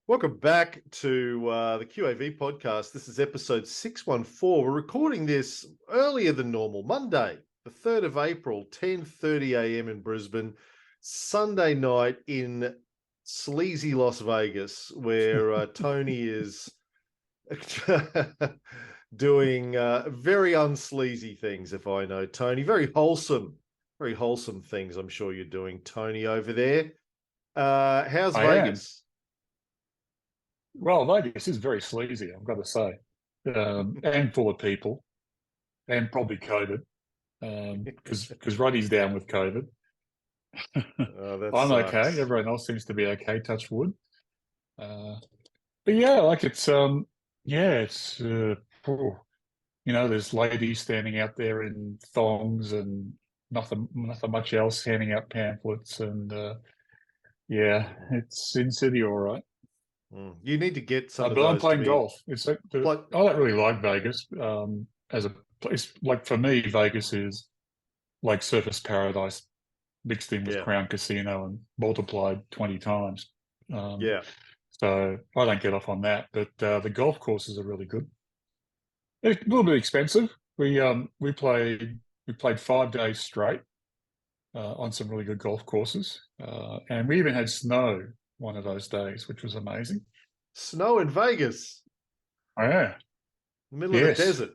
Welcome back to the QAV podcast. This is episode 614. We're recording this earlier than normal, Monday, the 3rd of April, 10:30 a.m. in Brisbane, Sunday night in sleazy Las Vegas, where Tony is doing very unsleazy things, if I know Tony. Very wholesome things I'm sure you're doing, Tony, over there. How's I am. Vegas? Well, Vegas is very sleazy, I've got to say, and full of people, and probably COVID, because Roddy's down with COVID. Oh, that I'm okay. sucks. Everyone else seems to be okay. Touch wood. Uh, but yeah, like oh, there's ladies standing out there in thongs and nothing much else, handing out pamphlets, and yeah, it's in city, all right. You need to get some of But I'm those to playing be golf. I like, don't really like Vegas as a place. Like for me, Vegas is like Surfers Paradise mixed in with yeah, Crown Casino and multiplied 20 times. Um, yeah. so I don't get off on that. But the golf courses are really good. They're a little bit expensive. We played 5 days straight on some really good golf courses, and we even had snow one of those days, which was amazing. Snow in Vegas, Oh, yeah. middle of the Yes. desert.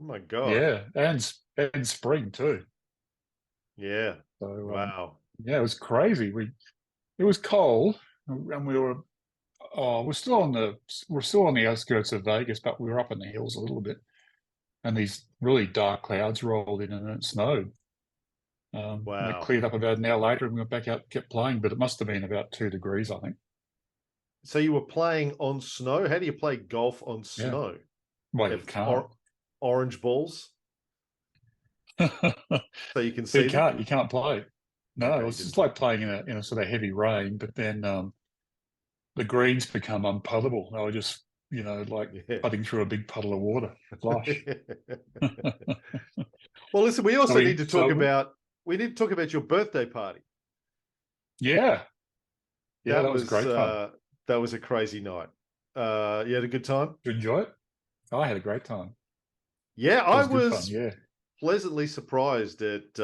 Oh my God. Yeah, and spring too. Yeah. So Wow. yeah, it was crazy. It was cold, and we're still on the outskirts of Vegas, but we were up in the hills a little bit, and these really dark clouds rolled in, and it snowed. And it Wow. cleared up about an hour later, and we went back out, and kept playing, but it must have been about 2 degrees, I think. So you were playing on snow? How do you play golf on Yeah, snow? well, you Have can't. orange balls so you can You see them? can't. You can't play. No, Okay, you it's didn't just play. like playing in a sort of heavy rain, but then the greens become unputtable. They were just, like Yeah. putting through a big puddle of water, flush. Well, listen, we I also need mean, to talk so about your birthday party. yeah, yeah, That that was was great fun. a crazy night. You had a good time? Did you enjoy it? I had a great time. Yeah, That I was good fun. was Yeah. pleasantly surprised at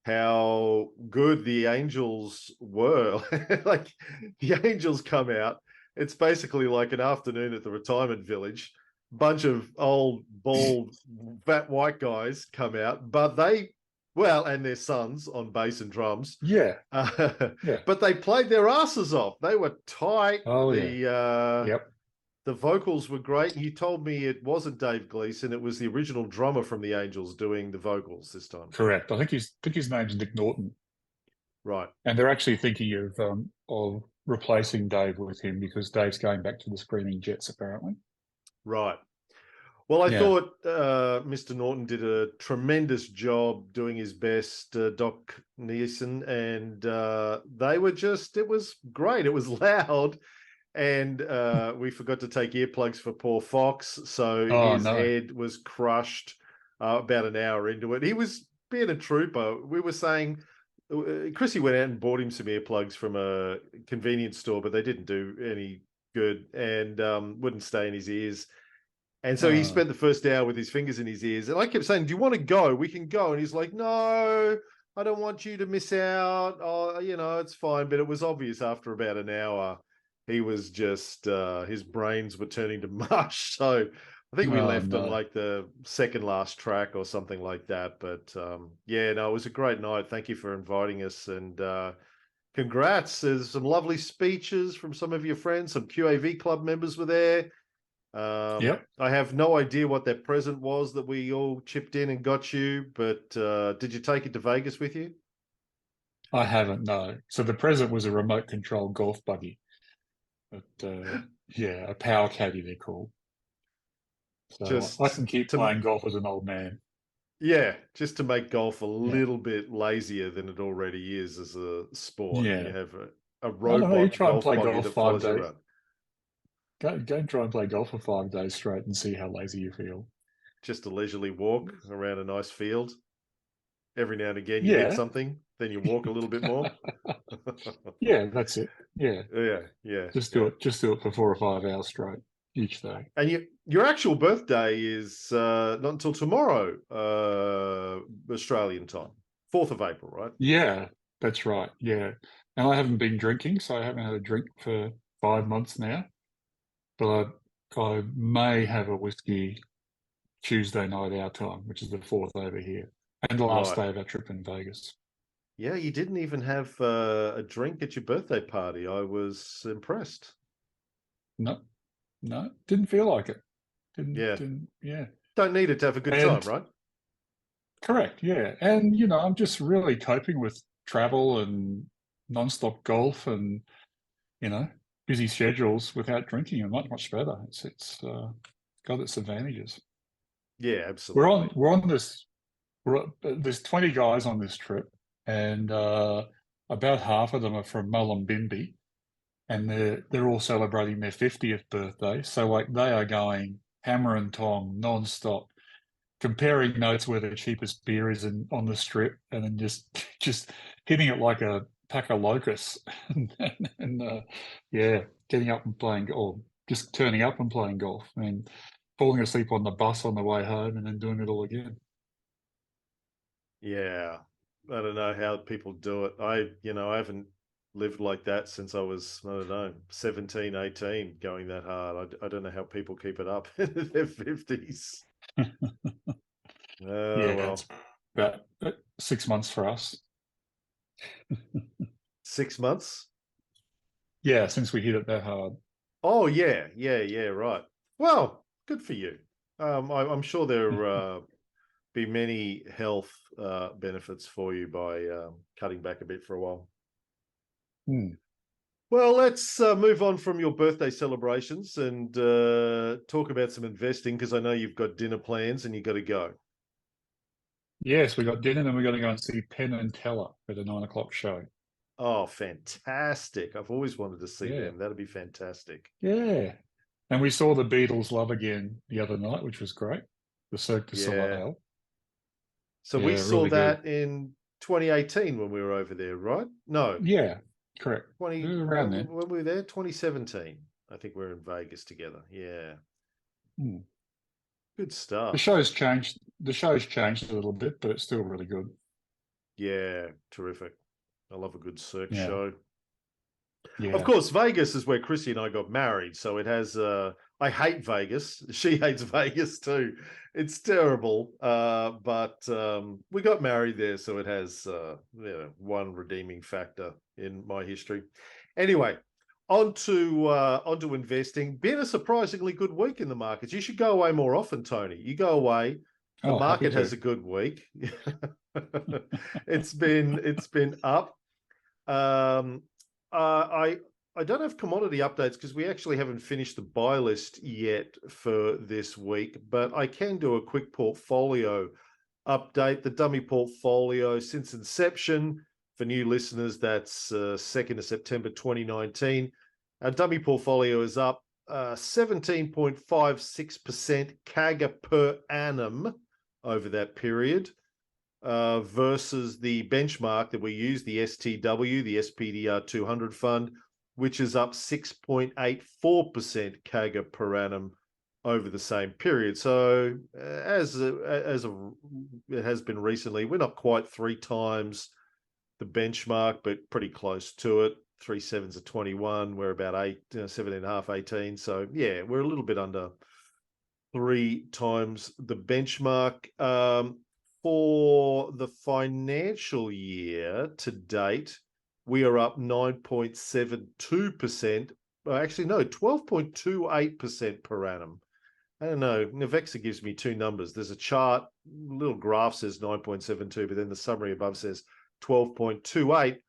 how good the Angels were. Like the Angels come out. It's basically like an afternoon at the retirement village. Bunch of old, bald, fat white guys come out, but and their sons on bass and drums. Yeah. Uh, Yeah. but they played their asses off. They were tight. Oh yeah. Yep. The vocals were great. You told me it wasn't Dave Gleason; it was the original drummer from the Angels doing the vocals this time. Correct. I think his name's Nick Norton, Right, and they're actually thinking of replacing Dave with him because Dave's going back to the Screaming Jets apparently. right. Well, I Yeah. thought Mr. Norton did a tremendous job doing his best, Doc Neeson, and it was great. It was loud, and we forgot to take earplugs for poor Fox, so Oh his no. head was crushed about an hour into it. He was being a trooper. We were saying, Chrissy went out and bought him some earplugs from a convenience store, but they didn't do any good and wouldn't stay in his ears. And so he Uh, spent the first hour with his fingers in his ears. And I kept saying, "Do you want to go? We can go." And he's like, "No, I don't want you to miss out. Oh, it's fine." But it was obvious after about an hour, he was just, his brains were turning to mush. So I think we oh left on no. like the second last track or something like that. But yeah, no, it was a great night. Thank you for inviting us. And congrats. There's some lovely speeches from some of your friends. Some QAV club members were there. Yep. I have no idea what that present was that we all chipped in and got you, but did you take it to Vegas with you? I haven't, no. So the present was a remote control golf buggy, but yeah, a power caddy they're called. So I Just can keep to, playing golf as an old man. yeah, just to make golf a Yeah. little bit lazier than it already is as a sport, and you Yeah. have a I don't know. You robot try and golf play buggy golf that five follows you days. around. Go and try and play golf for 5 days straight and see how lazy you feel. Just a leisurely walk around a nice field. Every now and again, you hit Yeah. something, then you walk a little bit more. Yeah, that's it. Yeah, Yeah. just do it for 4 or 5 hours straight each day. And your actual birthday is not until tomorrow, Australian time, 4th of April, right? Yeah, that's right. Yeah, and I haven't been drinking, so I haven't had a drink for 5 months now. But I may have a whiskey Tuesday night our time, which is the 4th over here, and the last Right. day of our trip in Vegas. Yeah, you didn't even have a drink at your birthday party. I was impressed. No, no, didn't feel like it. Yeah. Yeah. Don't need it to have a good time, And right? correct, yeah. And I'm just really coping with travel and nonstop golf and you know busy schedules without drinking, and much better. It's got its advantages. Yeah, absolutely. We're on this. There's 20 guys on this trip, and about half of them are from Mullumbimby, and they're all celebrating their 50th birthday. So like they are going hammer and tong non-stop, comparing notes where the cheapest beer is on the strip, and then just hitting it like a pack of locusts, and yeah, getting up and playing, or just turning up and playing golf, and falling asleep on the bus on the way home, and then doing it all again. Yeah. I don't know how people do it. I haven't lived like that since I was, I don't know, 17, 18, going that hard. I don't know how people keep it up in their 50s. Oh, Yeah, it's well, about 6 months for us. 6 months. Yeah, since we hit it that hard. Oh, yeah, right. Well, good for you. I'm sure there be many health benefits for you by cutting back a bit for a while. Hmm. Well, let's move on from your birthday celebrations and talk about some investing, because I know you've got dinner plans and you got to go. Yes, we got dinner, and we got to go and see Penn and Teller at the 9 o'clock show. Oh, fantastic. I've always wanted to see Yeah, them. That'd be fantastic. yeah. And we saw the Beatles Love Again the other night, which was great. The Cirque du Yeah. Soleil. So we Yeah, saw really good. that in 2018 when we were over there, right? No, Yeah, correct. 20, Around then. when we were there, 2017. I think we are in Vegas together. Yeah. Hmm. Good The stuff. show's changed. The show's changed a little bit, but it's still really good. Yeah, terrific. I love a good Cirque Yeah, show. Of yeah. course, Vegas is where Chrissy and I got married, so it has. I hate Vegas. She hates Vegas too. It's terrible, but we got married there, so it has one redeeming factor in my history. Anyway, onto investing. Been a surprisingly good week in the markets. You should go away more often, Tony. You go away. The Oh, happy market has to. a good week. It's been up. Um, I don't have commodity updates because we actually haven't finished the buy list yet for this week, but I can do a quick portfolio update. The dummy portfolio since inception, for new listeners, that's 2nd of September 2019. Our dummy portfolio is up 17.56% CAGR per annum over that period. Versus the benchmark that we use, the STW, the SPDR 200 fund, which is up 6.84% CAGR per annum over the same period. So as it has been recently, we're not quite 3 times the benchmark, but pretty close to it. 3 sevens are 21. We're about 7.5, 18. So yeah, we're a little bit under 3 times the benchmark. For the financial year to date, we are up 9.72%. Actually, no, 12.28% per annum. I don't know. Navexa gives me two numbers. There's a chart, little graph says 9.72, but then the summary above says 12.28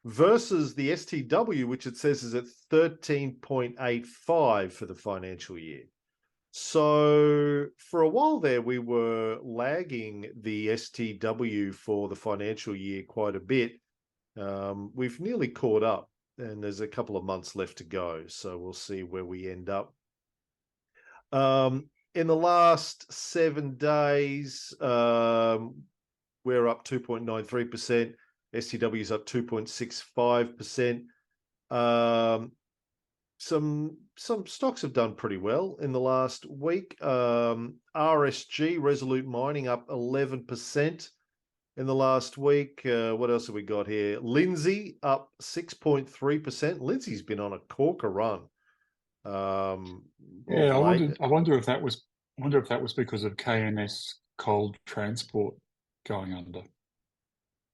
versus the STW, which it says is at 13.85 for the financial year. So for a while there, we were lagging the STW for the financial year quite a bit. We've nearly caught up, and there's a couple of months left to go. So we'll see where we end up. In the last 7 days, we're up 2.93%. STW is up 2.65%. Some stocks have done pretty well in the last week. RSG, Resolute Mining, up 11% in the last week. What else have we got here? Lindsay up 6.3%. Lindsay's been on a corker run. Yeah, Of late. I wonder if that was because of KNS cold transport going under.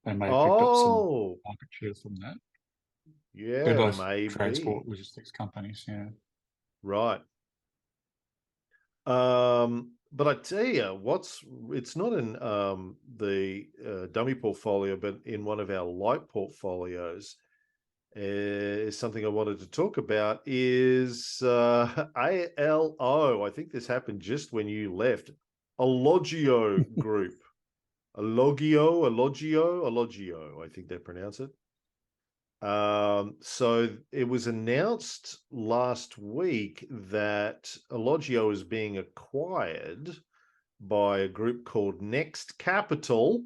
They may have picked up some Oh, market share from that. They're yeah, both maybe. transport logistics companies, yeah. Right. But I tell you, it's not in the dummy portfolio, but in one of our light portfolios. Is something I wanted to talk about is ALO. I think this happened just when you left. Alogio Group. Alogio, I think they pronounce it. So it was announced last week that Alogio is being acquired by a group called Next Capital,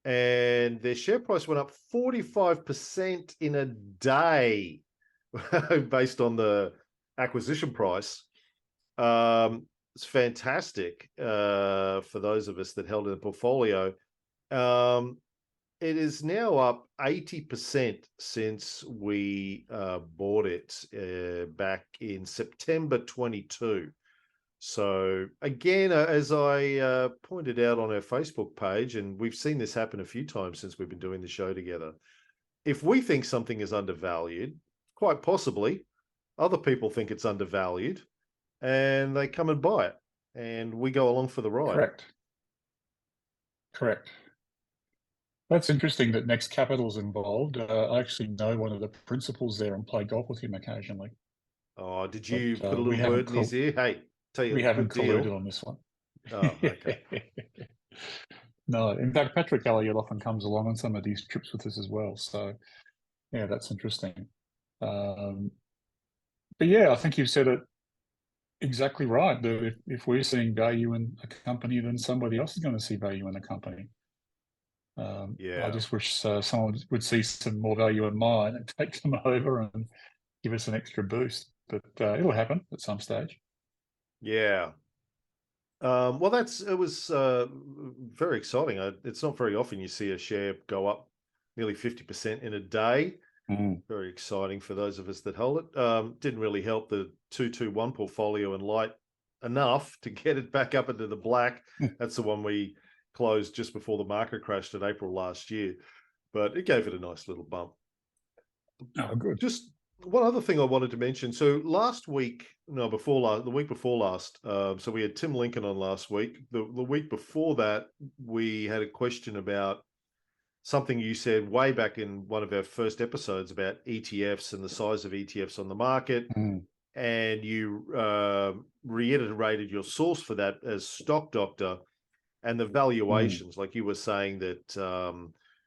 and their share price went up 45% in a day based on the acquisition price. It's fantastic for those of us that held in the portfolio. It is now up 80% since we bought it back in September 22. So again, as I pointed out on our Facebook page, and we've seen this happen a few times since we've been doing the show together, if we think something is undervalued, quite possibly other people think it's undervalued and they come and buy it and we go along for the ride. Correct. That's interesting that Next Capital's involved. I actually know one of the principals there and play golf with him occasionally. Oh, did you But, put a little word in his ear? Hey, tell you, we haven't good deal. colluded on this one. Oh, okay. No, in fact, Patrick Elliott often comes along on some of these trips with us as well. So, yeah, that's interesting. But yeah, I think you've said it exactly right. That if we're seeing value in a company, then somebody else is going to see value in the company. Yeah. I just wish someone would see some more value in mine and take them over and give us an extra boost. But it'll happen at some stage. Yeah. Well, it was very exciting. It's not very often you see a share go up nearly 50% in a day. Very exciting for those of us that hold it. Didn't really help the 221 portfolio in light enough to get it back up into the black. That's the one we closed just before the market crashed in April last year, but it gave it a nice little bump. Oh, good. Just one other thing I wanted to mention. So the week before last, so we had Tim Lincoln on last week. The week before that, we had a question about something you said way back in one of our first episodes about ETFs and the size of ETFs on the market. And you reiterated your source for that as Stock Doctor and the valuations. Like you were saying that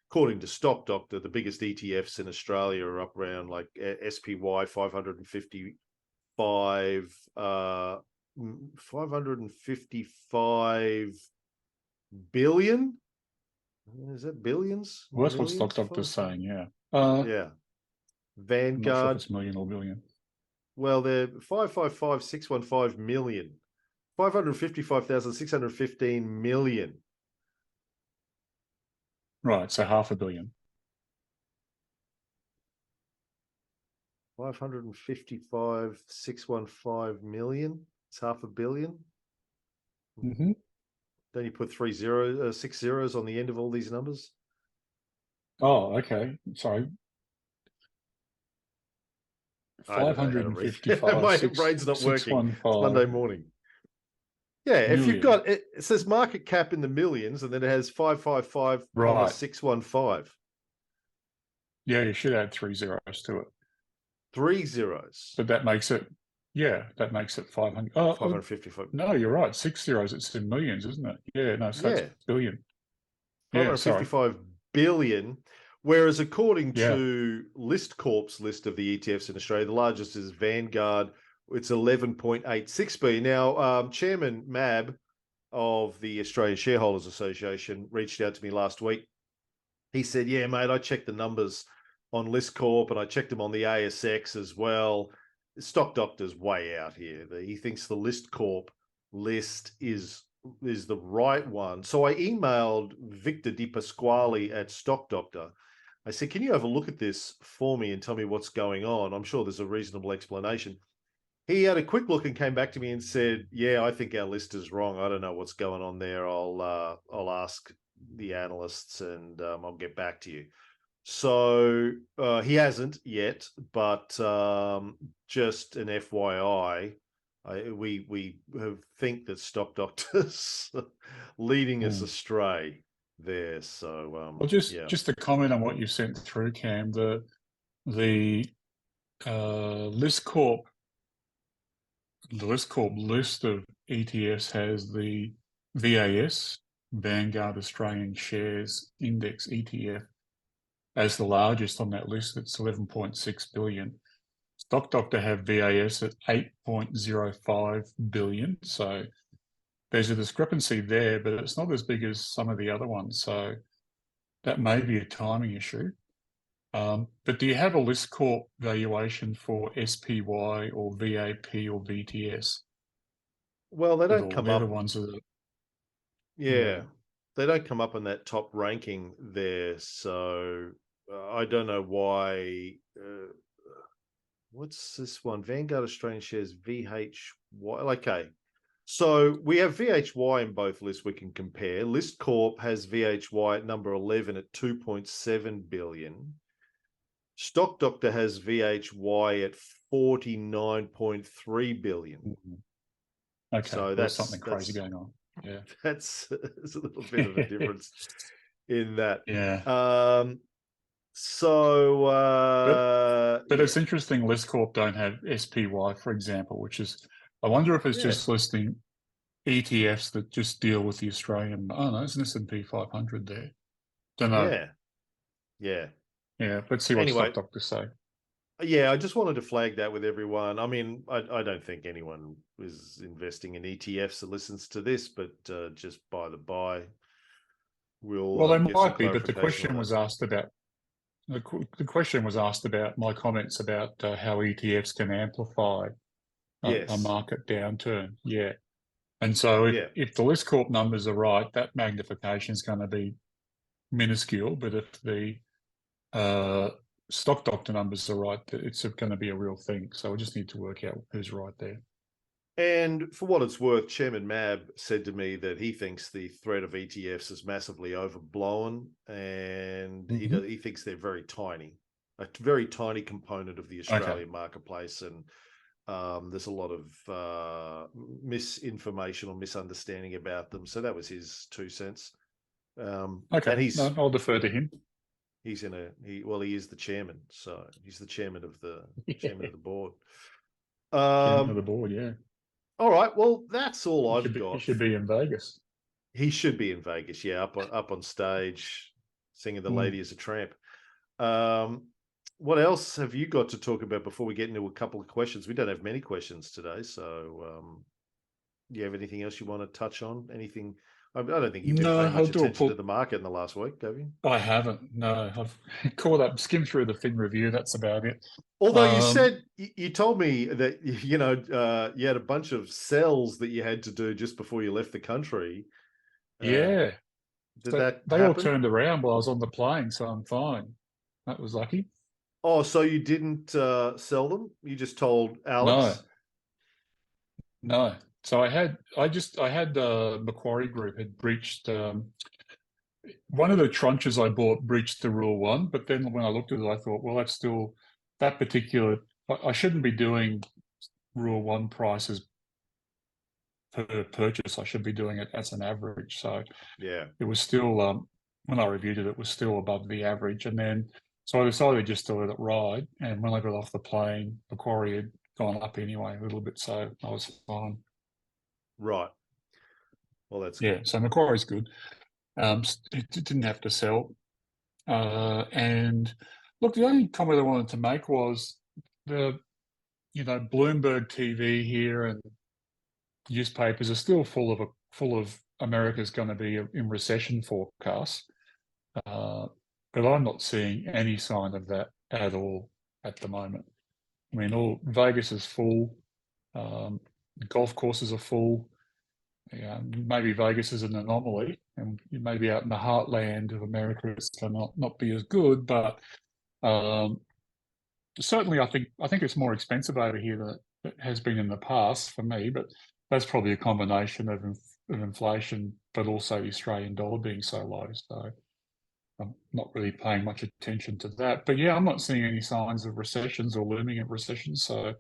according to Stock Doctor, the biggest ETFs in Australia are up around like SPY 555 billion. Is that billions? Well, that's what Stock Doctor's saying, yeah. Yeah. I'm not sure if Vanguard. it's million or billion. Well, they're 555,615 million. 555,615 million. Right, so 500 million. 555,615 million. It's 500 million. Mm-hmm. Don't you put 6 zeros on the end of all these numbers? Oh, okay. Sorry. I don't know how to read. 555. My brain's not working. It's Monday morning. Yeah, if you've got it says market cap in the millions, and then it has 555,615. Yeah, you should add 3 zeros to it. 3 zeros. But that makes it 500. Oh, 555. No, you're right. 6 zeros. It's in millions, isn't it? Yeah, no, so that's billion. 555 billion. Whereas according to List Corp's list of the ETFs in Australia, the largest is Vanguard. It's 11.86 billion. Now, Chairman Mab of the Australian Shareholders Association reached out to me last week. He said, yeah, mate, I checked the numbers on List Corp, and I checked him on the ASX as well. Stock Doctor's way out here. He thinks the List Corp list is the right one. So I emailed Victor Di Pasquale at Stock Doctor. I said, can you have a look at this for me and tell me what's going on? I'm sure there's a reasonable explanation. He had a quick look and came back to me and said, yeah, I think our list is wrong. I don't know what's going on there. I'll ask the analysts and I'll get back to you. So he hasn't yet, but just an FYI, we think that Stock Doctor's leading us astray there. So well, just to comment on what you sent through, Cam, the List Corp list of ETFs has the VAS, Vanguard Australian Shares Index ETF, as the largest on that list. It's 11.6 billion. Stock Doctor have VAS at 8.05 billion. So there's a discrepancy there, but it's not as big as some of the other ones. So that may be a timing issue. But do you have a List Corp valuation for SPY or VAP or VTS? Well, they don't come up. The ones that yeah, they don't come up in that top ranking there. So I don't know why. What's this one? Vanguard Australian Shares VHY. Okay. So we have VHY in both lists we can compare. List Corp has VHY at number 11 at 2.7 billion. Stock Doctor has VHY at 49.3 billion. Okay, so there's something crazy going on. Yeah, there's a little bit of a difference in that. Yeah. But it's interesting. List Corp don't have SPY, for example, which is, I wonder if it's just listing ETFs that just deal with the Australian. Oh no, it's an S&P 500 there. Don't know. Yeah. Let's see what Stock Doctor say. Yeah, I just wanted to flag that with everyone. I mean, I don't think anyone is investing in ETFs that listens to this, but just by the by, well, they might be. But the question was asked about the question was asked about my comments about how ETFs can amplify a market downturn. Yeah, and so if the List Corp numbers are right, that magnification is going to be minuscule. But if the Stock Doctor numbers are right, it's going to be a real thing. So we just need to work out who's right there. And for what it's worth, Chairman Mab said to me that he thinks the threat of ETFs is massively overblown, and he thinks they're very tiny, a very tiny component of the Australian marketplace, and there's a lot of misinformation or misunderstanding about them. So that was his 2 cents. And I'll defer to him. He's he is the chairman, so he's the chairman of the chairman of the board. Chairman of the board, yeah. All right, well, that's all I've got. He should be in Vegas. He should be in Vegas, yeah, up on stage, singing "The Lady Is a Tramp." What else have you got to talk about before we get into a couple of questions? We don't have many questions today, so do you have anything else you want to touch on? Anything? I don't think you've been paying much attention to the market in the last week, have you? I haven't. No, I've caught up, skimmed through the Fin Review. That's about it. Although you said, you told me that, you had a bunch of sells that you had to do just before you left the country. Yeah. Did that they happen? all turned around while I was on the plane, so I'm fine. That was lucky. Oh, so you didn't sell them? You just told Alex? No. So I had Macquarie Group had breached one of the tranches I bought breached the Rule 1, but then when I looked at it, I thought, well, that's still that particular. I shouldn't be doing Rule 1 prices per purchase. I should be doing it as an average. So it was still when I reviewed it, it was still above the average, and then so I decided just to let it ride. And when I got off the plane, Macquarie had gone up anyway a little bit, so I was fine. Right. Well, that's good. So Macquarie's good. It didn't have to sell. And look, the only comment I wanted to make was the, Bloomberg TV here and newspapers are still full of America's going to be in recession forecasts, but I'm not seeing any sign of that at all at the moment. I mean, all Vegas is full. Golf courses are full. Yeah, maybe Vegas is an anomaly, and maybe out in the heartland of America, it's going to not be as good. But certainly, I think it's more expensive over here than it has been in the past for me. But that's probably a combination of inflation, but also the Australian dollar being so low. So I'm not really paying much attention to that. But yeah, I'm not seeing any signs of recessions or looming at recessions. So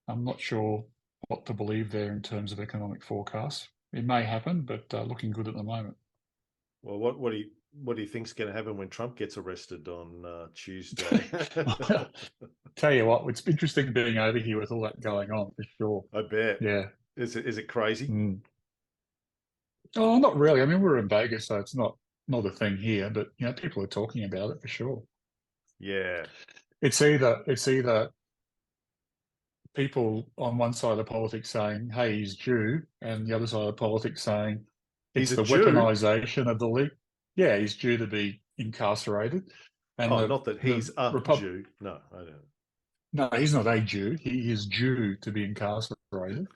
I'm not sure what to believe there in terms of economic forecasts. It may happen, but looking good at the moment. Well, what do you think's going to happen when Trump gets arrested on Tuesday? Tell you what, it's interesting being over here with all that going on for sure. I bet. Yeah. Is it crazy? Mm. Oh, not really. I mean, we're in Vegas, so it's not a thing here, but people are talking about it for sure. Yeah. It's either people on one side of the politics saying, "Hey, he's Jew," and the other side of the politics saying it's He's a the Jew? weaponization of the league. Yeah, he's due to be incarcerated. And not that he's a Jew. No, I don't. No, he's not a Jew. He is due to be incarcerated.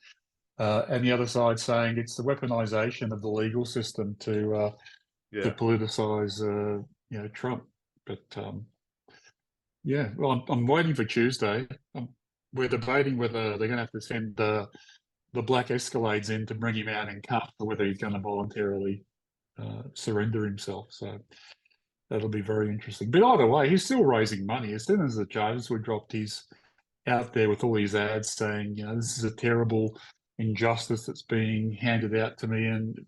And the other side saying it's the weaponization of the legal system to politicize, Trump. But yeah, well, I'm waiting for Tuesday. We're debating whether they're going to have to send the black Escalades in to bring him out in cuffs, or whether he's going to voluntarily surrender himself. So that'll be very interesting. But either way, he's still raising money. As soon as the charges were dropped, he's out there with all these ads saying, this is a terrible injustice that's being handed out to me, and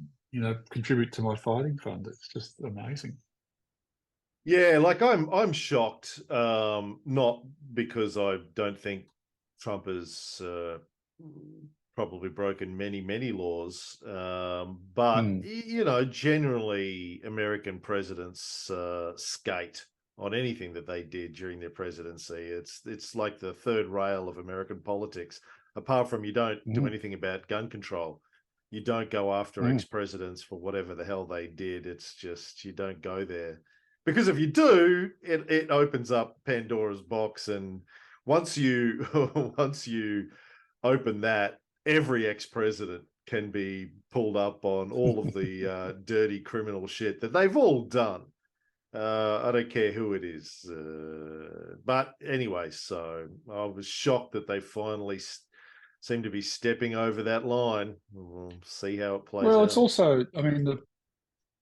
contribute to my fighting fund. It's just amazing. Yeah, like I'm shocked. Not because I don't think Trump has probably broken many laws, but generally American presidents skate on anything that they did during their presidency. It's like the third rail of American politics. Apart from you don't do anything about gun control. You don't go after ex-presidents for whatever the hell they did. It's just you don't go there. Because if you do, it opens up Pandora's box, and once you open that, every ex-president can be pulled up on all of the dirty criminal shit that they've all done. I don't care who it is, but anyway, so I was shocked that they finally seem to be stepping over that line. We'll see how it plays out. Well, it's also, I mean,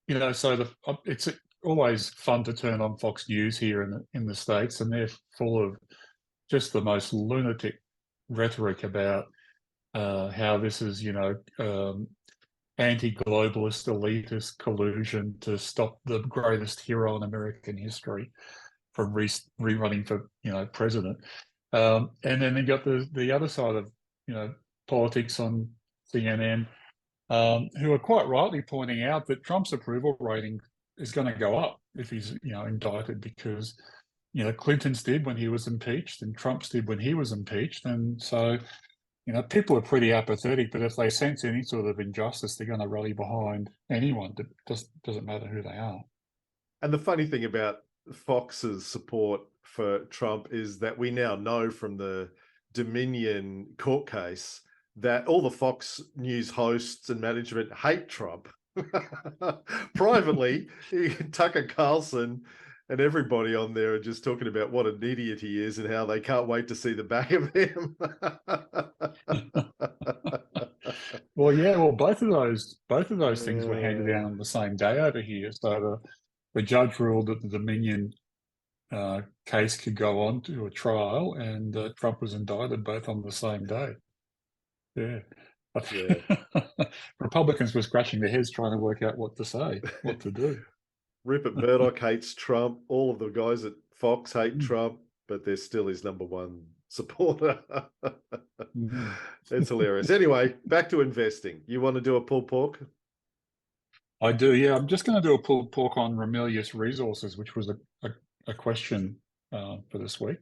it's always fun to turn on Fox News here in the States, and they're full of just the most lunatic rhetoric about how this is, anti-globalist, elitist collusion to stop the greatest hero in American history from rerunning for, president. And then they got the other side of, politics on CNN, who are quite rightly pointing out that Trump's approval rating is going to go up if he's, indicted, because, Clinton's did when he was impeached, and Trump's did when he was impeached. And so, people are pretty apathetic, but if they sense any sort of injustice, they're going to rally behind anyone. It doesn't matter who they are. And the funny thing about Fox's support for Trump is that we now know from the Dominion court case that all the Fox News hosts and management hate Trump. Privately, Tucker Carlson and everybody on there are just talking about what an idiot he is and how they can't wait to see the back of him. Well, yeah, both of those things were handed down on the same day over here. So the judge ruled that the Dominion case could go on to a trial, and Trump was indicted both on the same day. Yeah. Republicans were scratching their heads trying to work out what to say, what to do. Rupert Murdoch hates Trump. All of the guys at Fox hate Trump, but they're still his number one supporter. It's hilarious. Anyway, back to investing. You want to do a pulled pork? I do, yeah. I'm just going to do a pulled pork on Ramelius Resources, which was a question for this week.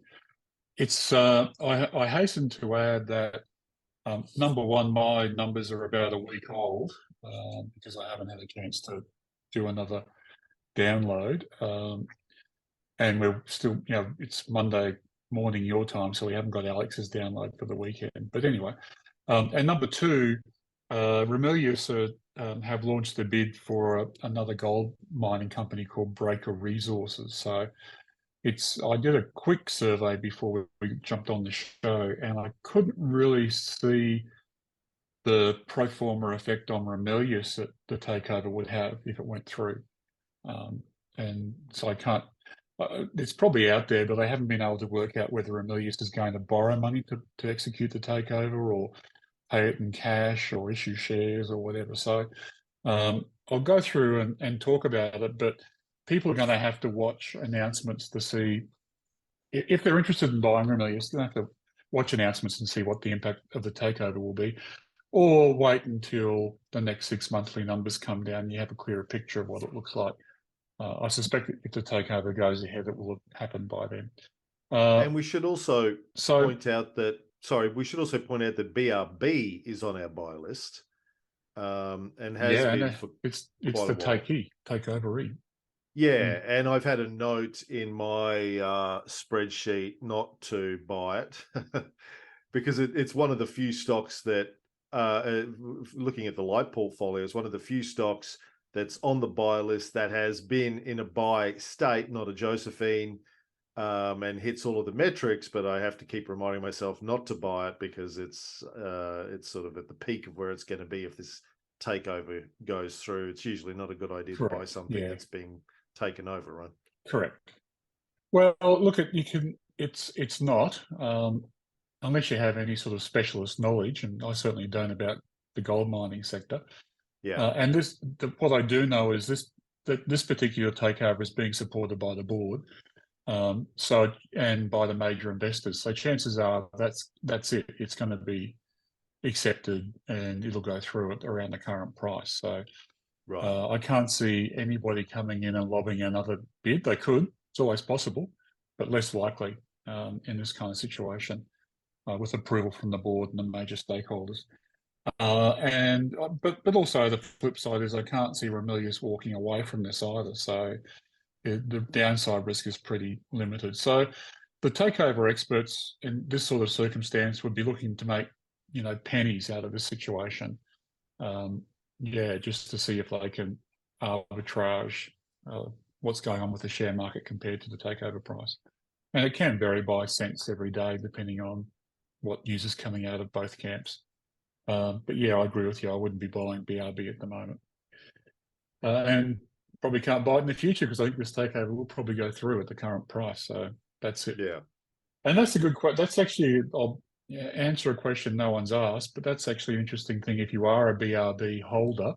It's I hasten to add that number one, my numbers are about a week old because I haven't had a chance to do another download. and we're still, it's Monday morning your time, so we haven't got Alex's download for the weekend. But anyway, and number two, Ramelius have launched a bid for another gold mining company called Breaker Resources. So I did a quick survey before we jumped on the show, and I couldn't really see the pro forma effect on Ramelius that the takeover would have if it went through. And so I can't, it's probably out there, but I haven't been able to work out whether Ramelius is going to borrow money to execute the takeover, or pay it in cash, or issue shares, or whatever. So I'll go through and talk about it, but people are going to have to watch announcements to see if they're interested in buying Ramelius. They're going to have to watch announcements and see what the impact of the takeover will be, or wait until the next 6 monthly numbers come down and you have a clearer picture of what it looks like. I suspect if the takeover goes ahead, it will have happened by then. And we should also point out that BRB is on our buy list, and has been for it's quite the a while. takeover. Yeah, and I've had a note in my spreadsheet not to buy it because it's one of the few stocks that, looking at the light portfolio, is one of the few stocks that's on the buy list that has been in a buy state, not a Josephine, and hits all of the metrics. But I have to keep reminding myself not to buy it because it's sort of at the peak of where it's going to be if this takeover goes through. It's usually not a good idea to buy something that's being taken over, right? Correct. Well, look, it's not, unless you have any sort of specialist knowledge, and I certainly don't, about the gold mining sector. Yeah. And what I do know is that this particular takeover is being supported by the board, and by the major investors. So chances are that's it. It's going to be accepted, and it'll go through at around the current price. So I can't see anybody coming in and lobbying another bid. They could. It's always possible, but less likely in this kind of situation, with approval from the board and the major stakeholders. But also the flip side is I can't see Ramelius walking away from this either. So the downside risk is pretty limited. So the takeover experts in this sort of circumstance would be looking to make, pennies out of this situation. Just to see if they can arbitrage what's going on with the share market compared to the takeover price. And it can vary by cents every day, depending on what news is coming out of both camps. But yeah, I agree with you. I wouldn't be buying BRB at the moment. And probably can't buy it in the future because I think this takeover will probably go through at the current price. So that's it. Yeah. And that's a good question. That's actually, I'll answer a question no one's asked, but that's actually an interesting thing. If you are a BRB holder,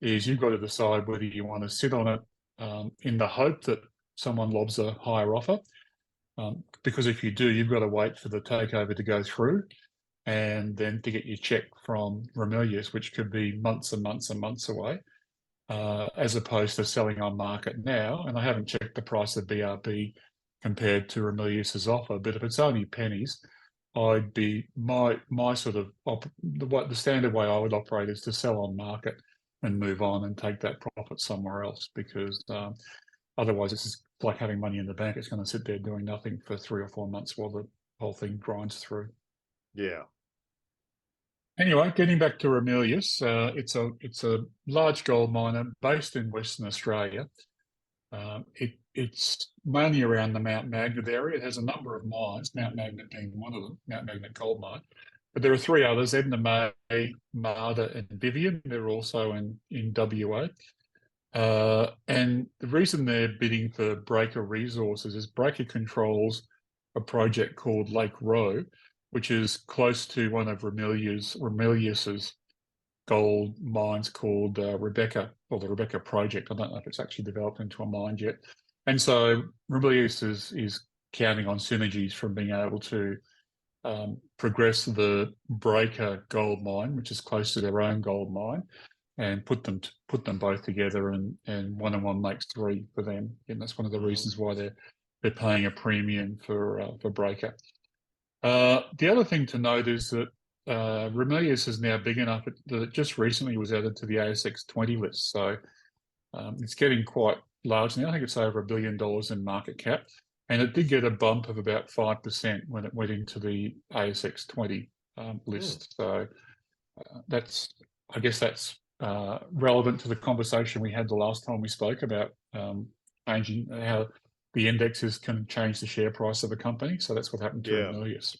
is you've got to decide whether you want to sit on it in the hope that someone lobs a higher offer. Because if you do, you've got to wait for the takeover to go through, and then to get your check from Ramelius, which could be months and months and months away, as opposed to selling on market now. And I haven't checked the price of BRB compared to Ramelius's offer, but if it's only pennies, I'd be my sort of the standard way I would operate is to sell on market and move on and take that profit somewhere else, because otherwise it's just like having money in the bank. It's going to sit there doing nothing for 3 or 4 months while the whole thing grinds through. Yeah. Anyway, getting back to Ramelius, it's a large gold miner based in Western Australia. It's mainly around the Mount Magnet area. It has a number of mines, Mount Magnet being one of them, Mount Magnet Gold Mine. But there are 3 others, Edna May, Marda and Vivian. They're also in WA. And the reason they're bidding for Breaker Resources is Breaker controls a project called Lake Roe, which is close to one of Ramelius's gold mines called Rebecca, or the Rebecca project. I don't know if it's actually developed into a mine yet. And so Ramelius is counting on synergies from being able to progress the Breaker gold mine, which is close to their own gold mine, and put them both together, and 1 and 1 makes 3 for them. And that's one of the reasons why they're paying a premium for Breaker. The other thing to note is that Ramelius is now big enough that it just recently was added to the ASX 20 list. So it's getting quite large now. I think it's over $1 billion in market cap, and it did get a bump of about 5% when it went into the ASX 20 list. So I guess that's relevant to the conversation we had the last time we spoke about changing how the indexes can change the share price of a company. So that's what happened to Yeah. Emilius.